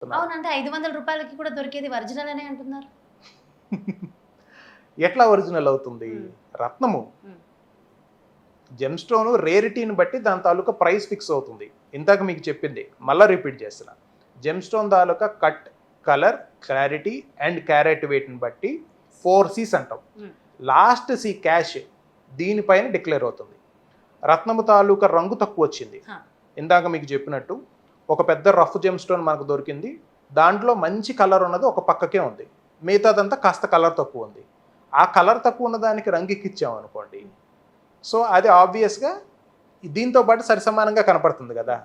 అవునంటే రూ. 500కి కూడా దొరికేది ఒరిజినల్ అనే అంటున్నారు. ఎట్లా ఒరిజినల్ అవుతుంది? హ్మ్. రత్నము. హ్మ్. జెమ్ స్టోన్ రేరిటీని బట్టి దాని తాలూకా ప్రైస్ ఫిక్స్ అవుతుంది. ఇందాక మీకు చెప్పింది. మళ్ళా రిపీట్ చేస్తున్నా. జెమ్ స్టోన్ తాలూకా cut, colour, clarity and carat వెయిట్‌ని బట్టి 4 సీస్ అంటాం. హ్మ్. లాస్ట్ సి క్యాష్ దీనిపైన డిక్లేర్ అవుతుంది. రత్నము తాలూకా రంగు తక్కువొచ్చింది. ఆ! ఇందాక మీకు చెప్పినట్టు ఒక పెద్ద రఫ్ జెమ్ స్టోన్ మనకు దొరికింది. దాంట్లో మంచి కలర్ ఉన్నది ఒక పక్కకే ఉంది. మిగతాదంతా కాస్త కలర్ తక్కువ ఉంది. ఆ కలర్ తక్కువ ఉన్న దానికి రంగు ఎక్కిచ్చామనుకోండి. సో అది ఆబ్వియస్‌గా దీంతో పాటు సరిసమానంగా కనపడుతుంది గదా!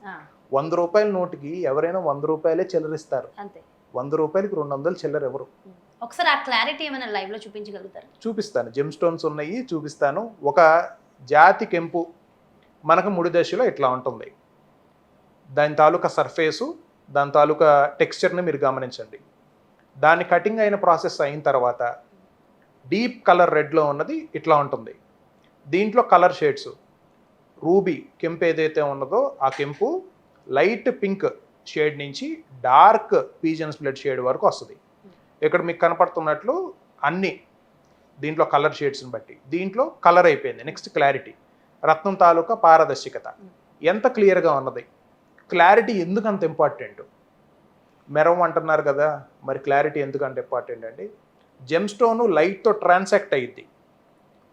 ఆ! రూ. 100 నోటుకి ఎవరైనా రూ. 100 చిల్లరిస్తారు. అంతే. రూ. 100కి 200 చిల్లర ఇవ్వరు. ఒకసారి ఆ క్లారిటీ ఏమైనా లైవ్‌లో చూపించగలుగుతారా? చూపిస్తాను. జెమ్ స్టోన్స్ ఉన్నాయి చూపిస్తాను. ఒక జాతి కెంపు మనకు ముడి దశలో ఇట్లా ఉంటుంది. దాని తాలూకా సర్ఫేసు, దాని తాలూకా టెక్స్చర్‌ని మీరు గమనించండి. దాన్ని కటింగ్ అయిన ప్రాసెస్ అయిన తర్వాత డీప్ కలర్ రెడ్‌లో ఉన్నది ఇట్లా ఉంటుంది. దీంట్లో కలర్ షేడ్స్ రూబీ కెంపు ఏదైతే ఉన్నదో ఆ కెంపు లైట్ పింక్ షేడ్ నుంచి డార్క్ పీజన్ స్ప్లిట్ షేడ్ వరకు వస్తుంది. ఇక్కడ మీకు కనపడుతున్నట్లు అన్ని దీంట్లో కలర్ షేడ్స్ని బట్టి దీంట్లో కలర్ అయిపోయింది. నెక్స్ట్ క్లారిటీ, రత్నం తాలూకా పారదర్శకత ఎంత క్లియర్గా ఉన్నది. క్లారిటీ ఎందుకు అంత ఇంపార్టెంట్? మెరవం అంటున్నారు కదా, మరి క్లారిటీ ఎందుకంత ఇంపార్టెంట్ అండి? జెమ్ స్టోను లైట్తో ట్రాన్సాక్ట్ అయ్యిద్ది.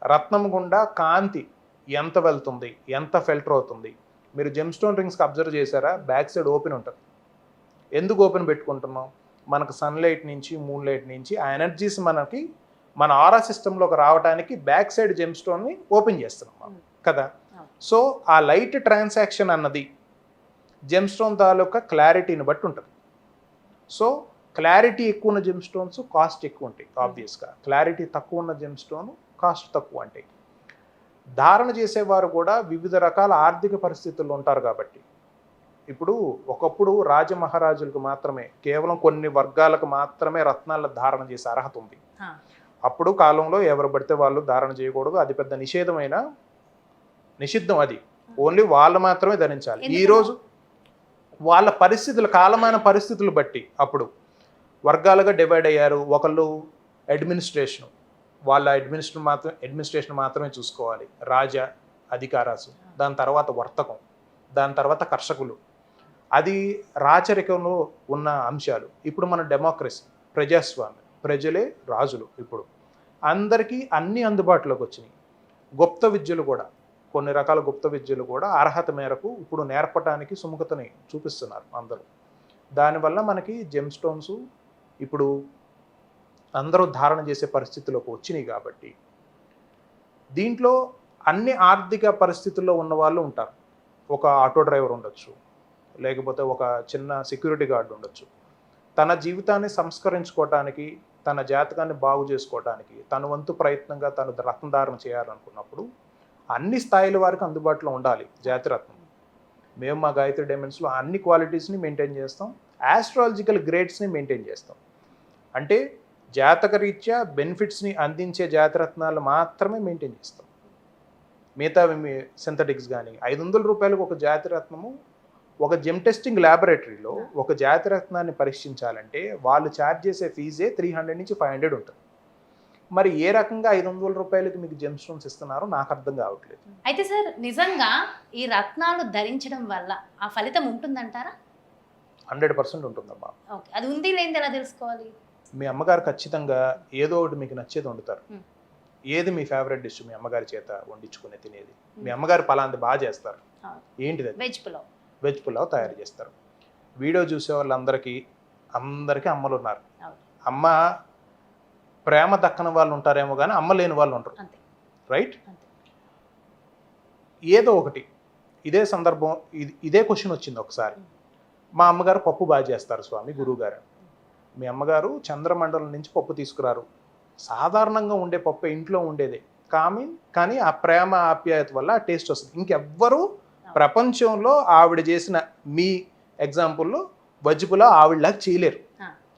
రత్నం గుండా కాంతి ఎంత వెళ్తుంది, ఎంత ఫిల్టర్ అవుతుంది. మీరు జెమ్ స్టోన్ రింగ్స్కి అబ్జర్వ్ చేశారా? బ్యాక్ సైడ్ ఓపెన్ ఉంటుంది. ఎందుకు ఓపెన్ పెట్టుకుంటున్నాం? మనకు సన్లైట్ నుంచి, మూన్ లైట్ నుంచి ఆ ఎనర్జీస్ మనకి మన ఆరా సిస్టంలోకి రావడానికి బ్యాక్ సైడ్ జెమ్ స్టోన్ని ఓపెన్ చేస్తున్నాం కదా. సో ఆ లైట్ ట్రాన్సాక్షన్ అన్నది జెమ్ స్టోన్ తాలూకా క్లారిటీని బట్టి ఉంటుంది. సో క్లారిటీ ఎక్కువ ఉన్న జెమ్ స్టోన్స్ కాస్ట్ ఎక్కువ ఉంటాయి ఆబ్వియస్గా. క్లారిటీ తక్కువ ఉన్న జెమ్ స్టోన్ కాస్ట్ తక్కువ ఉంటాయి. ధారణ చేసేవారు కూడా వివిధ రకాల ఆర్థిక పరిస్థితుల్లో ఉంటారు కాబట్టి, ఇప్పుడు ఒకప్పుడు రాజమహారాజులకు మాత్రమే, కేవలం కొన్ని వర్గాలకు మాత్రమే రత్నాల ధారణ చేసే అర్హత ఉంది. అప్పుడు కాలంలో ఎవరు పడితే వాళ్ళు ధారణ చేయకూడదు. అది పెద్ద నిషిద్ధం. అది ఓన్లీ వాళ్ళు మాత్రమే ధరించాలి. ఈరోజు వాళ్ళ పరిస్థితులు, కాలమైన పరిస్థితులు బట్టి అప్పుడు వర్గాలుగా డివైడ్ అయ్యారు. ఒకళ్ళు అడ్మినిస్ట్రేషన్, వాళ్ళ అడ్మినిస్ట్రేషన్ మాత్రమే చూసుకోవాలి. రాజా అధికారాసు, దాని తర్వాత వర్తకం, దాని తర్వాత కర్షకులు. అది రాచరికంలో ఉన్న అంశాలు. ఇప్పుడు మన డెమోక్రసీ, ప్రజాస్వామ్యం, ప్రజలే రాజులు. ఇప్పుడు అందరికీ అన్ని అందుబాటులోకి వచ్చినాయి. గుప్త విద్యలు కూడా, కొన్ని రకాల గుప్త విద్యలు కూడా అర్హత మేరకు ఇప్పుడు నేర్పడానికి సుముఖతని చూపిస్తున్నారు అందరూ. దానివల్ల మనకి జెమ్ స్టోన్స్ ఇప్పుడు అందరూ ధారణ చేసే పరిస్థితిలోకి వచ్చినాయి. కాబట్టి దీంట్లో అన్ని ఆర్థిక పరిస్థితుల్లో ఉన్న వాళ్ళు ఉంటారు. ఒక ఆటో డ్రైవర్ ఉండొచ్చు, లేకపోతే ఒక చిన్న సెక్యూరిటీ గార్డ్ ఉండొచ్చు. తన జీవితాన్ని సంస్కరించుకోవటానికి, తన జాతకాన్ని బాగు చేసుకోవటానికి తన వంతు ప్రయత్నంగా తను రత్నధారణ చేయాలనుకున్నప్పుడు అన్ని స్థాయిల వారికి అందుబాటులో ఉండాలి జాతిరత్నం. మేము మా గాయత్రి డైమండ్స్లో అన్ని క్వాలిటీస్ని మెయింటైన్ చేస్తాం. ఆస్ట్రాలజికల్ గ్రేడ్స్ని మెయింటైన్ చేస్తాం. అంటే జాతకరీత్యా బెనిఫిట్స్ని అందించే జాతిరత్నాలు మాత్రమే మెయింటైన్ చేస్తాం. మిగతా సింథటిక్స్ కానీ రూ. 500 ఒక జాతిరత్నము. ఒక జెమ్ టెస్టింగ్ ల్యాబొరేటరీలో ఒక జాతిరత్నాన్ని పరీక్షించాలంటే వాళ్ళు ఛార్జ్ చేసే ఫీజే 300 నుంచి 500 ఉంటుంది. మరి ఏ రకంగా రూ. 500 మీకు జెమ్ స్టోన్స్ ఇస్తున్నారో నాకు అర్థం కావట్లేదు. అయితే సార్, నిజంగా ఈ రత్నాలు ధరించడం వల్ల ఆ ఫలితం ఉంటుందంటారా? 100% ఉంటుందమ్మా. ఓకే. అది ఉంది లేనిది ఎలా తెలుసుకోవాలి? మీ అమ్మగారు ఖచ్చితంగా ఏదో ఒకటి మీకు నచ్చేది వండుతారు. ఏది మీ ఫేవరెట్ డిష్ మీ అమ్మగారి చేత వండించుకుని తినేది? మీ అమ్మగారు పలాంది బాగా చేస్తారు. ఏంటిది? వెజ్ పులావ్ తయారు చేస్తారు. వీడియో చూసే వాళ్ళందరికీ అమ్మలు ఉన్నారు. అమ్మ ప్రేమ దక్కని వాళ్ళు ఉంటారేమో కానీ అమ్మ లేని వాళ్ళు ఉంటారు. రైట్? ఏదో ఒకటి ఇదే సందర్భం, ఇదే క్వశ్చన్ వచ్చింది ఒకసారి. మా అమ్మగారు పప్పు బాగా చేస్తారు స్వామి, గురువు గారు. మీ అమ్మగారు చంద్రమండలం నుంచి పప్పు తీసుకురారు. సాధారణంగా ఉండే పప్పు ఇంట్లో ఉండేదే, కానీ ఆ ప్రేమ ఆప్యాయత వల్ల ఆ టేస్ట్ వస్తుంది. ఇంకెవ్వరూ ప్రపంచంలో ఆవిడ చేసిన, మీ ఎగ్జాంపుల్లో వెజ్ పులావ్ ఆవిడలాగా చేయలేరు.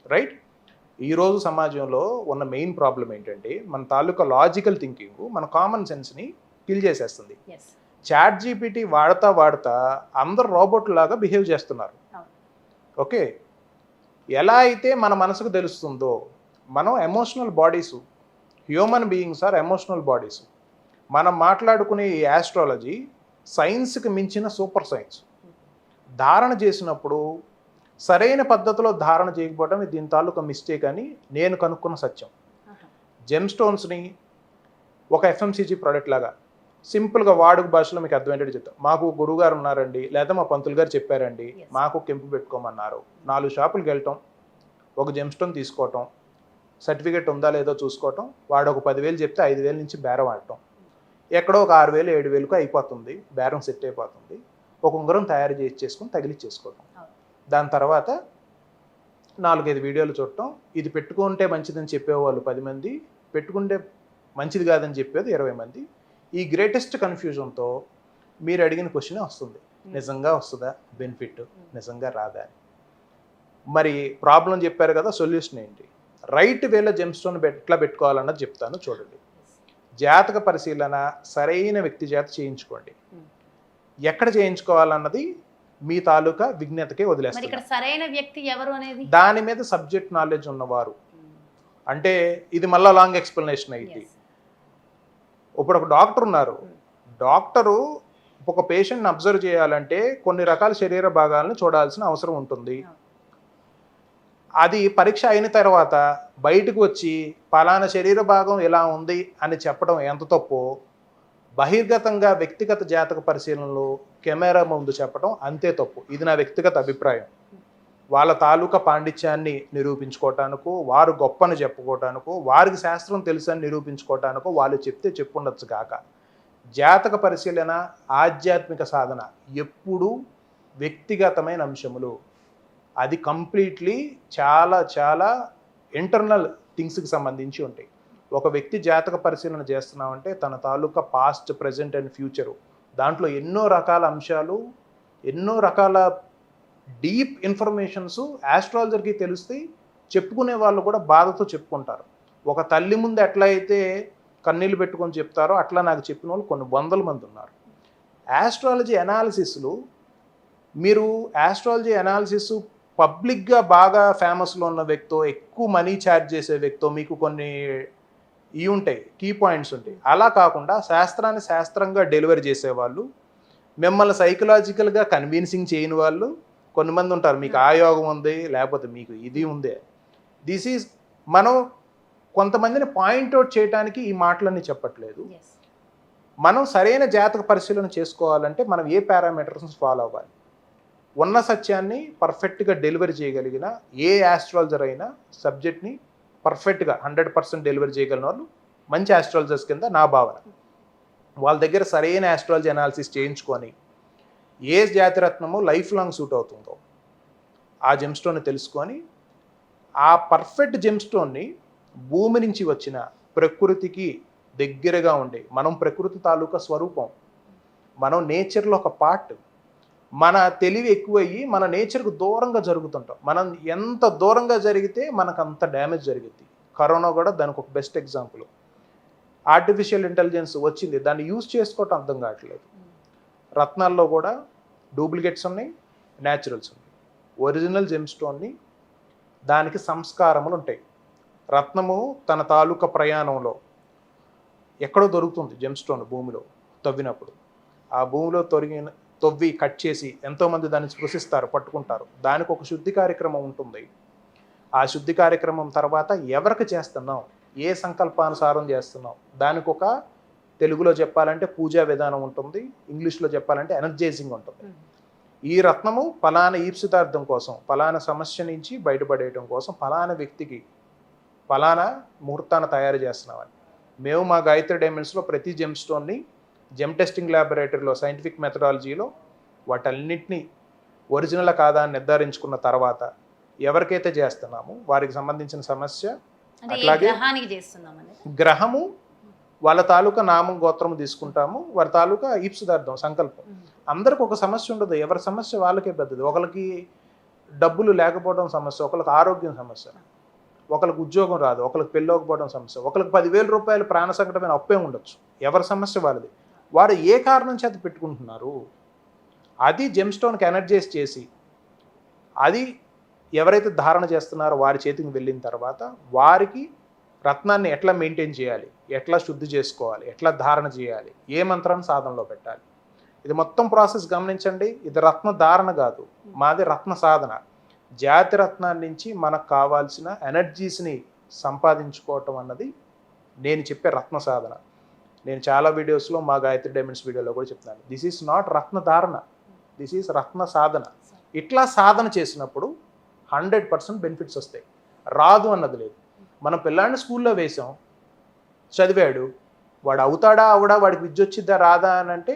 రైట్? ఈరోజు సమాజంలో ఉన్న మెయిన్ ప్రాబ్లం ఏంటంటే మన తాలూకా లాజికల్ థింకింగ్ మన కామన్ సెన్స్ని కిల్ చేసేస్తుంది. చాట్ జీపీటీ వాడతా అందరు రోబోట్ లాగా బిహేవ్ చేస్తున్నారు. ఓకే, ఎలా అయితే మన మనసుకు తెలుస్తుందో, మనం emotional bodies, human beings are emotional bodies. మనం మాట్లాడుకునే ఈ యాస్ట్రాలజీ సైన్స్కి మించిన సూపర్ సైన్స్. ధారణ చేసినప్పుడు సరైన పద్ధతిలో ధారణ చేయకపోవడం దీని తాలూకా మిస్టేక్ అని నేను కనుక్కున్న సత్యం. జెమ్ స్టోన్స్ని ఒక ఎఫ్ఎంసీజీ ప్రోడక్ట్ లాగా సింపుల్గా వాడుక భాషలో మీకు అర్థమయ్యేటట్టు చెప్తాం. మాకు గురువుగారు ఉన్నారండి, లేదా మా పంతులు గారు చెప్పారండి, మాకు కెంపు పెట్టుకోమన్నారు. 4 షాపులకు వెళ్ళటం, ఒక జెమ్ స్టోన్ తీసుకోవటం, సర్టిఫికేట్ ఉందా లేదో చూసుకోవటం, వాడు ఒక 10,000 చెప్తే 5,000 నుంచి బేరం ఆడటం, ఎక్కడో ఒక 6,000 7,000కు అయిపోతుంది, బేరం సెట్ అయిపోతుంది. ఒక ఉంగరం తయారు చేసుకొని తగిలిచ్చేసుకోవటం. దాని తర్వాత 4-5 వీడియోలు చూడటం, ఇది పెట్టుకుంటే మంచిదని చెప్పేవాళ్ళు 10 మంది, పెట్టుకుంటే మంచిది కాదని చెప్పేది 20 మంది. ఈ గ్రేటెస్ట్ కన్ఫ్యూజన్తో మీరు అడిగిన క్వశ్చనే వస్తుంది, నిజంగా వస్తుందా బెనిఫిట్, నిజంగా రాదా అని. మరి ప్రాబ్లం చెప్పారు కదా, సొల్యూషన్ ఏంటి? రైట్ వేలో జెమ్ స్టోన్ ఎట్లా పెట్టుకోవాలన్నది చెప్తాను చూడండి. జాతక పరిశీలన సరైన వ్యక్తి చేత చేయించుకోండి. ఎక్కడ చేయించుకోవాలన్నది మీ తాలూకా విజ్ఞతకే వదిలేస్తారు. సరైన వ్యక్తి ఎవరు అనేది దాని మీద సబ్జెక్ట్ నాలెడ్జ్ ఉన్నవారు. అంటే ఇది మళ్ళా లాంగ్ ఎక్స్ప్లెనేషన్ అయింది. ఇప్పుడు ఒక డాక్టర్ ఉన్నారు, డాక్టరు ఒక పేషెంట్ని అబ్జర్వ్ చేయాలంటే కొన్ని రకాల శరీర భాగాలను చూడాల్సిన అవసరం ఉంటుంది. అది పరీక్ష అయిన తర్వాత బయటకు వచ్చి పలానా శరీర భాగం ఎలా ఉంది అని చెప్పడం ఎంత తప్పు, బహిర్గతంగా వ్యక్తిగత జాతక పరిశీలనలు కెమెరా ముందు చెప్పడం అంతే తప్పు. ఇది నా వ్యక్తిగత అభిప్రాయం. వాళ్ళ తాలూకా పాండిత్యాన్ని నిరూపించుకోవటానికో, వారు గొప్పని చెప్పుకోవటానికో, వారికి శాస్త్రం తెలుసని నిరూపించుకోవటానికో వాళ్ళు చెప్తే చెప్పుండొచ్చు కాక, జాతక పరిశీలన ఆధ్యాత్మిక సాధన ఎప్పుడూ వ్యక్తిగతమైన అంశములు. అది కంప్లీట్లీ చాలా చాలా ఇంటర్నల్ థింగ్స్కి సంబంధించి ఉంటాయి. ఒక వ్యక్తి జాతక పరిశీలన చేస్తున్నామంటే తన తాలూకా పాస్ట్, ప్రజెంట్ అండ్ ఫ్యూచరు, దాంట్లో ఎన్నో రకాల అంశాలు, ఎన్నో రకాల డీప్ ఇన్ఫర్మేషన్స్ ఆస్ట్రాలజర్కి తెలుస్తాయి. చెప్పుకునే వాళ్ళు కూడా బాధతో చెప్పుకుంటారు. ఒక తల్లి ముందు ఎట్లా అయితే కన్నీళ్ళు పెట్టుకొని చెప్తారో అట్లా నాకు చెప్పిన వాళ్ళు కొన్ని 100 మంది ఉన్నారు. ఆస్ట్రాలజీ అనాలిసిస్లు, మీరు ఆస్ట్రాలజీ అనాలిసిస్ పబ్లిక్గా బాగా ఫేమస్లో ఉన్న వ్యక్తో, ఎక్కువ మనీ ఛార్జ్ చేసే వ్యక్తో మీకు కొన్ని ఇవి ఉంటాయి, కీ పాయింట్స్ ఉంటాయి. అలా కాకుండా శాస్త్రాన్ని శాస్త్రంగా డెలివరీ చేసేవాళ్ళు, మిమ్మల్ని సైకలాజికల్గా కన్విన్సింగ్ చేయని వాళ్ళు కొంతమంది ఉంటారు. మీకు ఆ యోగం ఉంది, లేకపోతే మీకు ఇది ఉంది. దిస్ ఈజ్, మనం కొంతమందిని పాయింట్అవుట్ చేయడానికి ఈ మాటలన్నీ చెప్పట్లేదు. మనం సరైన జాతక పరిశీలన చేసుకోవాలంటే మనం ఏ పారామీటర్స్ ఫాలో అవ్వాలి, ఉన్న సత్యాన్ని పర్ఫెక్ట్గా డెలివరీ చేయగలిగిన ఏ ఆస్ట్రాలజర్ అయినా సబ్జెక్ట్ని పర్ఫెక్ట్గా 100% డెలివరీ చేయగలిగిన వాళ్ళు మంచి ఆస్ట్రాలజర్స్ కింద నా భావన. వాళ్ళ దగ్గర సరైన ఆస్ట్రాలజీ అనాలిసిస్ చేయించుకొని ఏ జాతిరత్నము లైఫ్ లాంగ్ సూట్ అవుతుందో ఆ జెమ్ స్టోన్ని తెలుసుకొని, ఆ పర్ఫెక్ట్ జెమ్ స్టోన్ని భూమి నుంచి వచ్చిన ప్రకృతికి దగ్గరగా ఉండే, మనం ప్రకృతి తాలూకా స్వరూపం, మనం నేచర్లో ఒక పార్ట్. మన తెలివి ఎక్కువయ్యి మన నేచర్కు దూరంగా జరుగుతుంటాం. మనం ఎంత దూరంగా జరిగితే మనకు అంత డ్యామేజ్ జరిగింది. కరోనా కూడా దానికి ఒక బెస్ట్ ఎగ్జాంపుల్. ఆర్టిఫిషియల్ ఇంటెలిజెన్స్ వచ్చింది, దాన్ని యూజ్ చేసుకోవటం అర్థం కావట్లేదు. రత్నాల్లో కూడా డూప్లికేట్స్ ఉన్నాయి, న్యాచురల్స్ ఉన్నాయి. ఒరిజినల్ జెమ్ స్టోన్ని దానికి సంస్కారములు ఉంటాయి. రత్నము తన తాలూకా ప్రయాణంలో ఎక్కడో దొరుకుతుంది జెమ్ స్టోన్ భూమిలో తవ్వినప్పుడు. ఆ భూమిలో తవ్వి కట్ చేసి ఎంతోమంది దాన్ని స్పృశిస్తారు, పట్టుకుంటారు. దానికి ఒక శుద్ధి కార్యక్రమం ఉంటుంది. ఆ శుద్ధి కార్యక్రమం తర్వాత ఎవరికి చేస్తున్నాం, ఏ సంకల్పానుసారం చేస్తున్నాం, దానికి ఒక తెలుగులో చెప్పాలంటే పూజా విధానం ఉంటుంది, ఇంగ్లీష్లో చెప్పాలంటే ఎనర్జైజింగ్ ఉంటుంది. ఈ రత్నము ఫలానా ఈప్సితార్థం కోసం, ఫలానా సమస్య నుంచి బయటపడేయడం కోసం, ఫలానా వ్యక్తికి ఫలానా ముహూర్తాన్ని తయారు చేస్తున్నామని. మేము మా గాయత్రి డైమండ్స్లో ప్రతి జెమ్ స్టోన్ని జెమ్ టెస్టింగ్ ల్యాబొరేటరీలో సైంటిఫిక్ మెథడాలజీలో వాటన్నిటినీ ఒరిజినల్ కాదా అని నిర్ధారించుకున్న తర్వాత ఎవరికైతే చేస్తున్నామో వారికి సంబంధించిన సమస్య, అట్లాగే గ్రహము, వాళ్ళ తాలూకా నామం గోత్రము తీసుకుంటాము, వారి తాలూకా ఈప్సితార్థం సంకల్పం. అందరికి ఒక సమస్య ఉండదు, ఎవరి సమస్య వాళ్ళకే పెద్దది. ఒకరికి డబ్బులు లేకపోవడం సమస్య, ఒకరికి ఆరోగ్యం సమస్య, ఒకరికి ఉద్యోగం రాదు, ఒకరికి పెళ్ళకపోవడం సమస్య, ఒకరికి 10,000 రూపాయలు ప్రాణ సంకటమైన అప్పే ఉండొచ్చు. ఎవరి సమస్య వాళ్ళది. వారు ఏ కారణం చేత పెట్టుకుంటున్నారు అది జెమ్ స్టోన్కి ఎనర్జైజ్ చేసి, అది ఎవరైతే ధారణ చేస్తున్నారో వారి చేతికి వెళ్ళిన తర్వాత వారికి రత్నాన్ని ఎట్లా మెయింటైన్ చేయాలి, ఎట్లా శుద్ధి చేసుకోవాలి, ఎట్లా ధారణ చేయాలి, ఏ మంత్రాన్ని సాధనలో పెట్టాలి, ఇది మొత్తం ప్రాసెస్ గమనించండి. ఇది రత్న ధారణ కాదు, మాది రత్న సాధన. జాతి రత్నాన్ని నుంచి మనకు కావాల్సిన ఎనర్జీస్ని సంపాదించుకోవటం అన్నది నేను చెప్పే రత్న సాధన. నేను చాలా వీడియోస్లో మా గాయత్రి డైమండ్స్ వీడియోలో కూడా చెప్తున్నాను, దిస్ ఈజ్ నాట్ రత్న ధారణ, దిస్ ఈజ్ రత్న సాధన. ఇట్లా సాధన చేసినప్పుడు 100% బెనిఫిట్స్ వస్తాయి. రాదు అన్నది లేదు. మనం పిల్లాడిని స్కూల్లో వేసాం, చదివాడు, వాడు అవుతాడా అవడా, వాడికి విద్య వచ్చిద్దా రాదా అని అంటే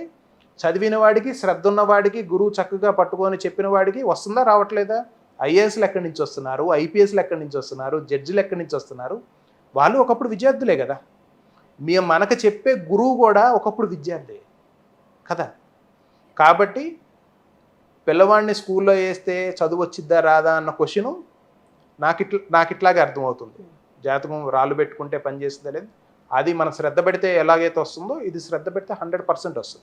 చదివిన వాడికి, శ్రద్ధ ఉన్నవాడికి, గురువు చక్కగా పట్టుకొని చెప్పిన వాడికి వస్తుందా రావట్లేదా? ఐఏఎస్లు ఎక్కడి నుంచి వస్తున్నారు, ఐపీఎస్లు ఎక్కడి నుంచి వస్తున్నారు, జడ్జిలు ఎక్కడి నుంచి వస్తున్నారు? వాళ్ళు ఒకప్పుడు విద్యార్థులే కదా. మనకు చెప్పే గురువు కూడా ఒకప్పుడు విద్యార్థి కదా. కాబట్టి పిల్లవాడిని స్కూల్లో వేస్తే చదువు వచ్చిద్దా రాదా అన్న క్వశ్చను నాకు ఇట్లాగే అర్థమవుతుంది. జాతకం రాళ్ళు పెట్టుకుంటే పని చేస్తుందా లేదు, అది మనం శ్రద్ధ పెడితే ఎలాగైతే వస్తుందో ఇది శ్రద్ధ పెడితే 100% వస్తుంది.